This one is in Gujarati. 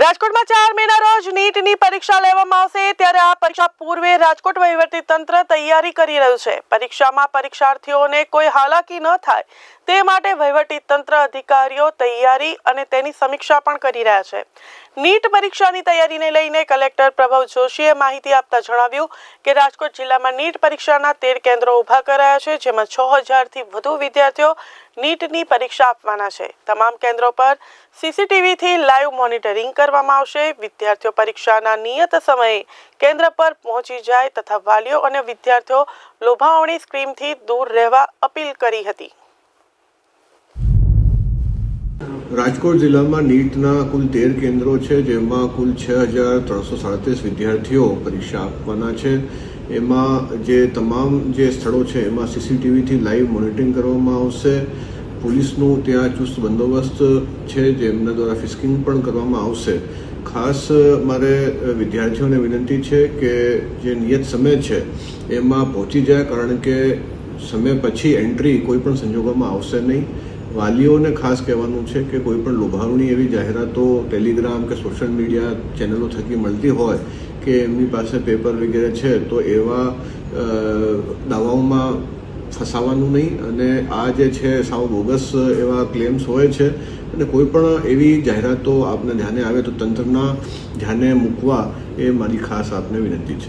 રાજકોટમાં 4 મેના રોજ નીટની પરીક્ષા લેવામાં આવશે ત્યારે આ પરીક્ષા પૂર્વે રાજકોટ વહીવટી તંત્ર તૈયારી કરી રહ્યું છે। પરીક્ષામાં પરીક્ષાર્થીઓને કોઈ હાલાકી ન થાય તે માટે વહીવટી તંત્ર અધિકારીઓ તૈયારી અને તેની સમીક્ષા પણ કરી રહ્યા છે। નીટ પરીક્ષાની તૈયારીને લઈને કલેક્ટર પ્રભવ જોશીએ માહિતી આપતા જણાવ્યું કે રાજકોટ જિલ્લામાં નીટ પરીક્ષાના 13 કેન્દ્રો ઊભા કરાયા છે, જેમાં 6000 થી વધુ વિદ્યાર્થીઓ નીટની પરીક્ષા આપવાના છે। તમામ કેન્દ્રો પર સીસીટીવીથી લાઈવ મોનિટરિંગ કરવામાં આવશે। વિદ્યાર્થીઓ પરીક્ષાના નિયત સમયે કેન્દ્ર પર પહોંચી જાય તથા વાલીઓ અને વિદ્યાર્થીઓ લોભાવણી સ્કીમથી દૂર રહેવા અપીલ કરી હતી। રાજકોટ જિલ્લામાં નીટના કુલ 13 કેન્દ્રો છે, જેમાં કુલ 6337 વિદ્યાર્થીઓ પરીક્ષા આપવાના છે। એમાં જે તમામ જે સ્થળો છે એમાં સીસીટીવીથી લાઈવ મોનિટરિંગ કરવામાં આવશે। પોલીસનું ત્યાં ચુસ્ત બંદોબસ્ત છે, જેમના દ્વારા ફિસ્કિંગ પણ કરવામાં આવશે। ખાસ મારે વિદ્યાર્થીઓને વિનંતી છે કે જે નિયત સમય છે એમાં પહોંચી જાય, કારણ કે સમય પછી એન્ટ્રી કોઈ પણ સંજોગોમાં આવશે નહીં। વાલીઓને ખાસ કહેવાનું છે કે કોઈ પણ લોભાવણી એવી જાહેરાતો ટેલિગ્રામ કે સોશિયલ મીડિયા ચેનલો થકી મળતી હોય કે એમની પાસે પેપર વગેરે છે તો એવા દાવાઓમાં ફસાવાનું નહીં। અને આ જે છે સાવ બોગસ એવા ક્લેમ્સ હોય છે, અને કોઈ પણ એવી જાહેરાતો આપને ધ્યાને આવે તો તંત્રના ધ્યાને મૂકવા એ મારી ખાસ આપને વિનંતી છે।